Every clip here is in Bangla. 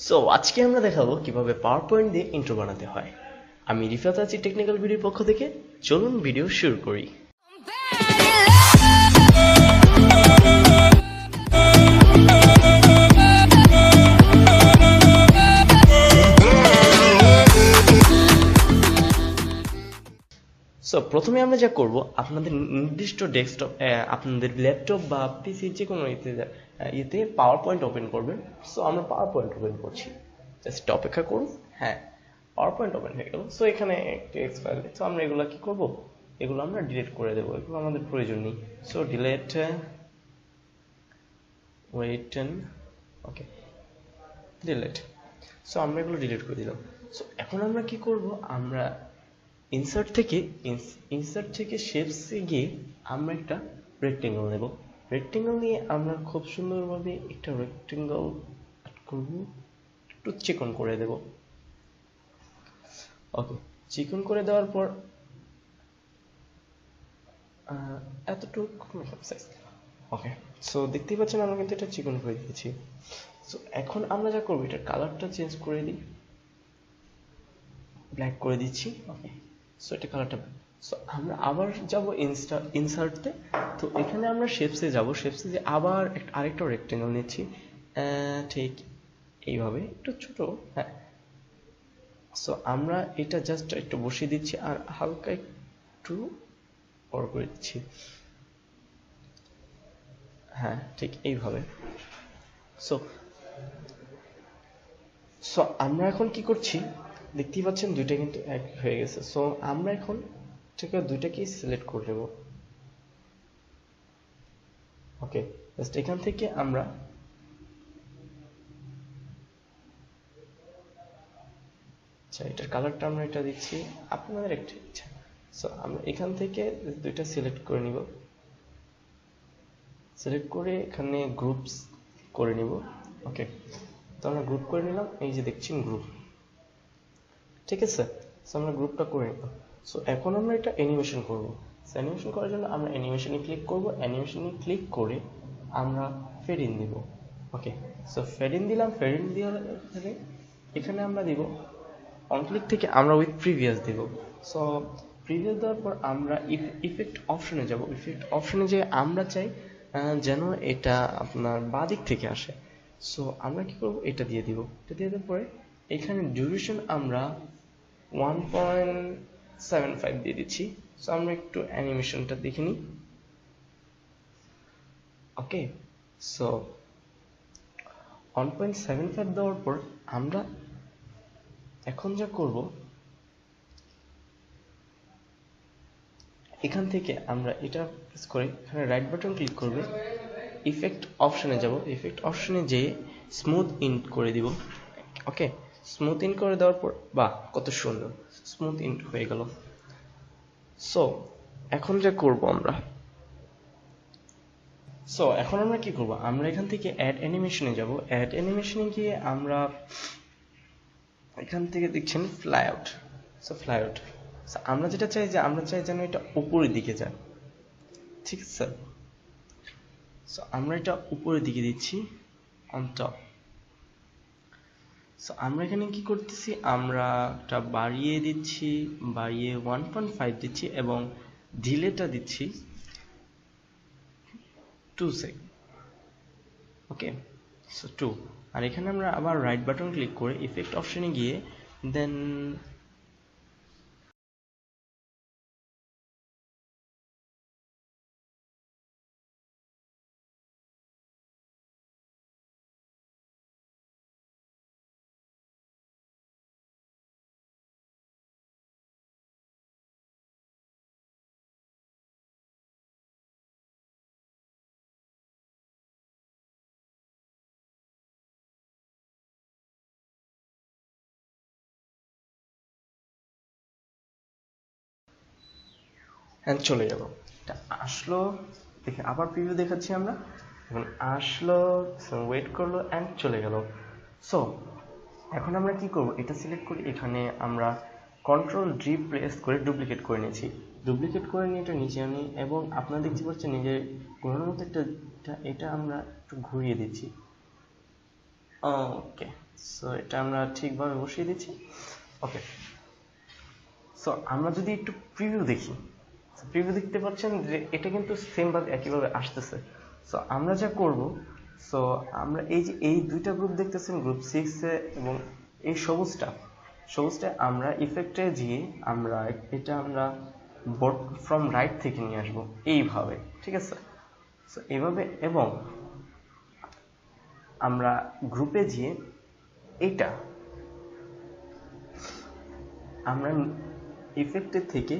সো আজকে আমরা দেখাবো কিভাবে পাওয়ার পয়েন্ট দিয়ে ইন্ট্রো বানাতে হয়। আমি রিফাত আছি টেকনিক্যাল ভিডিওর পক্ষ থেকে। চলুন ভিডিও শুরু করি। সো প্রথমে আমরা যা করব, আপনাদের নির্দিষ্ট ডেস্কটপ, আপনাদের ল্যাপটপ বা পিসি যে কোনো ইতে পাওয়ার পয়েন্ট ওপেন করবেন। সো আমরা পাওয়ার পয়েন্ট ওপেন করছি, জাস্ট অপেক্ষা করুন। হ্যাঁ, পাওয়ার পয়েন্ট ওপেন হয়ে গেল। সো এখানে একটি এক্স ফাইল। সো আমরা এগুলো কি করব, এগুলো আমরা ডিলিট করে দেবো, এগুলো আমাদের প্রয়োজন নেই। সো ডিলিট, ওয়েট, ওকে, ডিলিট। সো আমরা এগুলো ডিলিট করে দিলাম। সো এখন আমরা কি করব, আমরা ইনসার্ট থেকে শেপসে গিয়ে আমরা একটা রেক্টেঙ্গল নেব। রেক্টেঙ্গল নিয়ে আমরা খুব সুন্দরভাবে একটা রেক্টেঙ্গল করব, একটু চিকন করে দেব। ওকে, চিকন করে দেওয়ার পর এতটুকু সাইজ। ওকে, সো দেখতেই পাচ্ছেন আমরা কিন্তু এটা চিকন করে দিয়েছি। সো এখন আমরা যা করবো, এটার কালারটা চেঞ্জ করে দিই, ব্ল্যাক করে দিচ্ছি। ওকে, সো এটা কালারটা। সো আমরা আবার যাব ইনসার্টতে। তো এখানে আমরা শেপসে যাব, শেপসে যে আবার আরেকটা রেক্টেঙ্গল নিচ্ছি, ঠিক এইভাবে, একটু ছোট। হ্যাঁ, সো আমরা এটা জাস্ট একটু বসিয়ে দিচ্ছি আর হালকা একটু বড় করে দিচ্ছি। হ্যাঁ, ঠিক এইভাবে। সো সো আমরা এখন কি করছি, দেখতেই পাচ্ছেন দুইটা কিন্তু এক হয়ে গেছে। সো আমরা এখন ঠিক দুইটাকেই সিলেক্ট করে নেব। ওকে, জাস্ট এখান থেকে আমরা এটার কালারটা আমরা এটা দিচ্ছি, আপনাদের একটা ইচ্ছা। সো আমরা এখান থেকে দুইটা সিলেক্ট করে নিব, সিলেক্ট করে এখানে গ্রুপস করে নিব। ওকে, তো আমরা গ্রুপ করে নিলাম, এই যে দেখছেন গ্রুপ, ঠিক আছে। সো আমরা গ্রুপটা করে নিলাম। সো এখন আমরা এটা অ্যানিমেশন করব। সো অ্যানিমেশন করার জন্য আমরা অ্যানিমেশনে ক্লিক করব, অ্যানিমেশনে ক্লিক করে আমরা ফেড ইন দিব। ওকে, সো ফেড ইন দিলাম, ফেড ইন দেওয়ার এখানে আমরা দিব অন ক্লিক থেকে আমরা উইথ প্রিভিয়াস দিব। সো প্রিভিয়াস দেওয়ার পর আমরা ইফেক্ট অপশনে যাব। ইফেক্ট অপশনে যে আমরা চাই যেন এটা আপনার বাঁ দিক থেকে আসে। সো আমরা কি করব, এটা দিয়ে দিব। এটা দিয়ে দেওয়ার পরে এখানে ডিউরেশন আমরা 1.75 দিয়ে দিচ্ছি। সো আমরা একটু অ্যানিমেশনটা দেখে নিই। ওকে, সো 1.75 দেওয়ার পর আমরা এখন যা করব, এখান থেকে আমরা এটা প্রেস করে এখানে রাইট বাটন ক্লিক করবে, ইফেক্ট অপশনে যাব। ইফেক্ট অপশনে যেয়ে স্মুথ ইন করে দিব। ওকে, স্মুথ ইন করে দেওয়ার পর, বাহ কত সুন্দর স্মুথ ইন হয়ে গেল। সো এখন যা করব আমরা, এখন আমরা কি করব, আমরা এখান থেকে অ্যাড অ্যানিমেশনে যাব। অ্যাড অ্যানিমেশনে গিয়ে আমরা এখান থেকে দেখছেন fly out. So fly out, আমরা যেটা চাই, যে আমরা চাই যেন এটা উপরের দিকে যায়, ঠিক আছে। সো আমরা এটা উপরের দিকে দিচ্ছি, অন টপ। সো আমরা এখানে কি করতেছি, আমরা এটা বাড়িয়ে দিচ্ছি, বাড়িয়ে 1.5 দিচ্ছি এবং ডিলেটা দিচ্ছি 2 সেকেন্ড। ওকে, সো 2। আর এখানে আমরা আবার রাইট বাটন ক্লিক করে ইফেক্ট অপশনে গিয়ে দেন হ্যাঁ চলে গেল, এটা আসলো। দেখে আবার প্রিভিউ দেখাচ্ছি আমরা, এখন আসলো, ওয়েট করলো অ্যান্ড চলে গেল। সো এখন আমরা কি করব, এটা সিলেক্ট করি, এখানে আমরা কন্ট্রোল ডি প্রেস করে ডুপ্লিকেট করে নিয়েছি। ডুপ্লিকেট করে নিয়ে এটা নিচে আনি এবং আপনারা দেখতে পাচ্ছেন নিজের ঘোরানোর মতো এটা আমরা একটু ঘুরিয়ে দিচ্ছি। ওকে, সো এটা আমরা ঠিকভাবে বসিয়ে দিচ্ছি। ওকে, সো আমরা যদি একটু প্রিভিউ দেখি, প্রিভিউ দেখতে পাচ্ছেন যে এটা কিন্তু সেম ভাবে একইভাবে আসতেছে। সো আমরা যা করব, সো আমরা এই যে এই দুইটা গ্রুপ দেখতেছেন, গ্রুপ 6 এ এবং এই সবুজটা আমরা ইফেক্টে গিয়ে আমরা এটা আমরা ফ্রম রাইট থেকে নিয়ে আসব এইভাবে, ঠিক আছে। সো এইভাবে, এবং আমরা গ্রুপে গিয়ে এইটা আমরা ইফেক্টের থেকে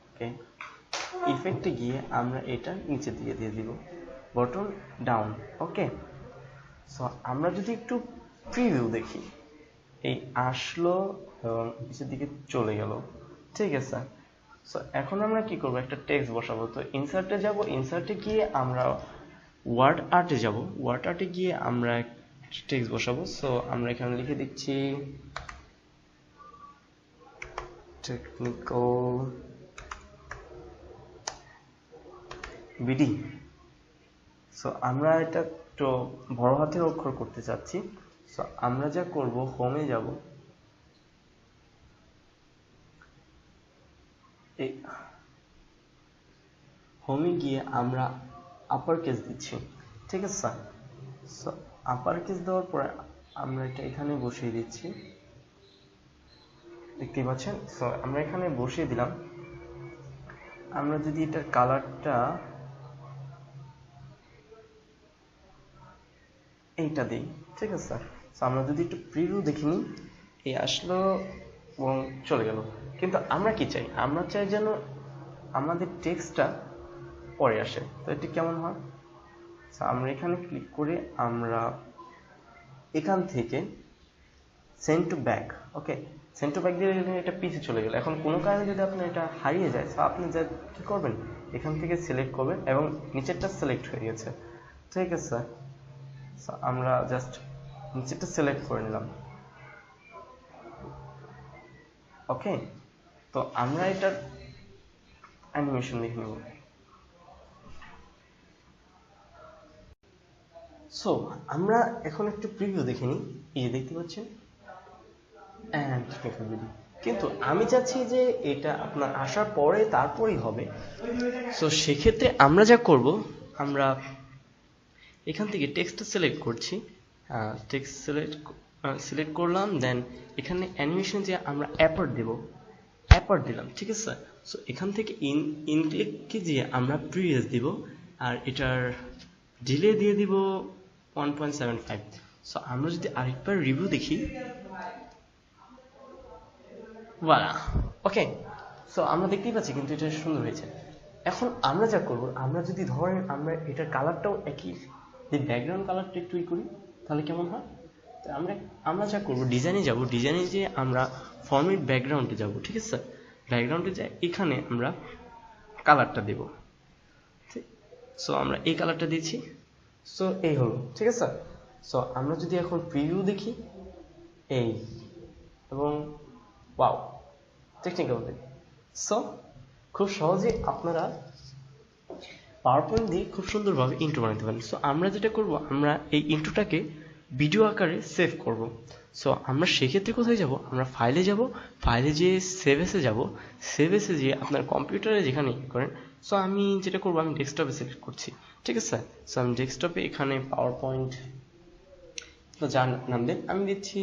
ওকে, ইফেক্টে গিয়ে আমরা এটা নিচে দিয়ে দিব, বটন ডাউন। ওকে, সো আমরা যদি একটু প্রিভিউ দেখি, এই আসলো এবং নিচের দিকে চলে গেল, ঠিক আছে। সো এখন আমরা কি করব, একটা টেক্সট বসাবো। তো ইনসার্টে যাব, ইনসার্টে গিয়ে আমরা ওয়ার্ড আর্টে যাব, ওয়ার্ড আর্টে গিয়ে আমরা টেক্সট বসাবো। সো আমরা এখানে লিখে দিচ্ছি টেকনিক্যাল বিডি। সো আমরা এটা একটু বড় হাতের অক্ষর করতে চাচ্ছি। সো আমরা যা করব, হোমে যাব, হোমে গিয়ে আমরা আপার কেস দিচ্ছি, ঠিক আছে। সো আপার কেস দেওয়ার পরে আমরা এটা এখানে বসিয়ে দিচ্ছি, দেখতে পাচ্ছেন। সো আমরা এখানে বসিয়ে দিলাম। আমরা যদি এটার কালারটা এইটা দিই, ঠিক আছে। সো আমরা যদি একটু প্রিভিউ দেখিনি, এই আসলো এবং চলে গেল। কিন্তু আমরা কি চাই, আমরা চাই যেন আমাদের টেক্সটটা পরে আসে। তো এটি কেমন হয়, সো আমরা এখানে ক্লিক করে আমরা এখান থেকে send to back, okay, send to back দিয়ে এটা পিছিয়ে চলে গেল। এখন কোনো কারণে যদি আপনার এটা হারিয়ে যায়, তো আপনি যা কি করবেন, এখান থেকে সিলেক্ট করবেন এবং নিচেরটা সিলেক্ট হয়ে গেছে, ঠিক আছে। সো আমরা জাস্ট নিচেরটা সিলেক্ট করে নিলাম, ওকে। তো আমরা এটার অ্যানিমেশন দেখে নেব। সো আমরা এখন একটু প্রিভিউ দেখে নিই। এই যে দেখতে পাচ্ছেন, কিন্তু আমি চাচ্ছি যে এটা আপনার আসার পরে তারপরেই হবে। সো সেক্ষেত্রে আমরা যা করব, আমরা এখান থেকে টেক্সটটা সিলেক্ট করছি, টেক্সট সিলেক্ট করলাম, দেন এখানে অ্যানিমেশন যে আমরা অ্যাপার দিলাম, ঠিক আছে। সো এখান থেকে ইনক্লিককে দিয়ে আমরা প্রিভিয়াস দিব, আর এটার ডিলে দিয়ে দিব 1.75। সো আমরা যদি আরেকবার রিভিউ দেখি, ওয়ালা, ওকে। সো আমরা দেখতেই পাচ্ছি কিন্তু এটা সুন্দর হয়েছে। এখন আমরা যা করব, আমরা যদি ধরেন আমরা এটার কালারটাও একই, যে ব্যাকগ্রাউন্ড কালারটা একটু করি, তাহলে কেমন হয়। তো আমরা যা করব, ডিজাইনে যাব, ডিজাইনে যে আমরা ফরম্যাট ব্যাকগ্রাউন্ডে যাব, ঠিক আছে। ব্যাকগ্রাউন্ডে যাই, এখানে আমরা কালারটা দেব, সো আমরা এই কালারটা দিচ্ছি। সো এই হলো, ঠিক আছে। সো আমরা যদি এখন প্রিভিউ দেখি, এই এবং ওয়াও, টেকনিক্যাল। সো খুব সহজে আপনারা পাওয়ার পয়েন্ট দিয়ে খুব সুন্দরভাবে ইন্ট্রো বানাতে পারেন। সো আমরা যেটা করব, আমরা এই ইন্ট্রোটাকে ভিডিও আকারে সেভ করব। সো আমরা সেক্ষেত্রে কোথায় যাব, আমরা ফাইলে যাব, ফাইলে যেয়ে সেভ এসে যাব, সেভ এসে যেয়ে আপনার কম্পিউটারে যেখানে করেন। সো আমি যেটা করব, আমি ডেস্কটপে সিলেক্ট করছি, ঠিক আছে। সো আমি ডেস্কটপে এখানে পাওয়ার পয়েন্ট যার নাম দেন, আমি দিচ্ছি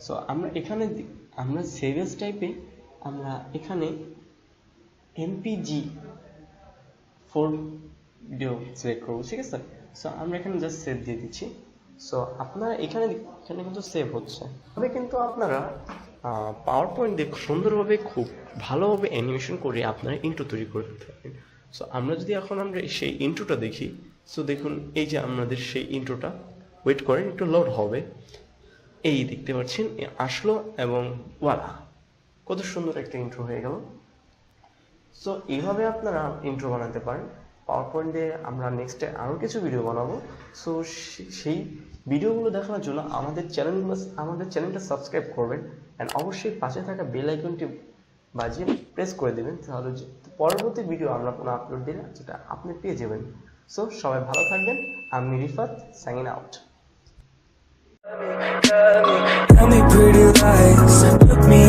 সো আমরা এখানে আমরা সেভ এস টাইপে আমরা এখানে MPG4 ভিডিও সিলেক্ট করবো, ঠিক আছে। সো আমরা এখানে জাস্ট সেভ দিয়ে দিচ্ছি। সো আপনারা এখানে কিন্তু সেভ হচ্ছে, তবে কিন্তু আপনারা পাওয়ার পয়েন্ট দিয়ে সুন্দরভাবে খুব ভালোভাবে অ্যানিমেশন করে আপনারা ইন্ট্রো তৈরি করে ফেলতে পারেন। সো আমরা যদি এখন আমরা সেই ইন্ট্রোটা দেখি, সো দেখুন এই যে আমাদের সেই ইন্ট্রোটা, ওয়েট করেন একটু লোড হবে, এই দেখতে পাচ্ছেন আসলো এবং ওয়ালা, কত সুন্দর একটা ইন্ট্রো হয়ে গেল। সো এইভাবে আপনারা ইন্ট্রো বানাতে পারেন পাওয়ার পয়েন্ট দিয়ে। আমরা নেক্সটে আরও কিছু ভিডিও বানাবো। সো সেই ভিডিওগুলো দেখার জন্য আমাদের চ্যানেলটা সাবস্ক্রাইব করবেন, অ্যান্ড অবশ্যই পাশে থাকা বেল আইকনটি বাজিয়ে প্রেস করে দেবেন, তাহলে পরবর্তী ভিডিও আমরা কোনো আপলোড দিলে যেটা আপনি পেয়ে যাবেন। সো সবাই ভালো থাকবেন। আমি Rifat, sign out. Tell me pretty lies, look me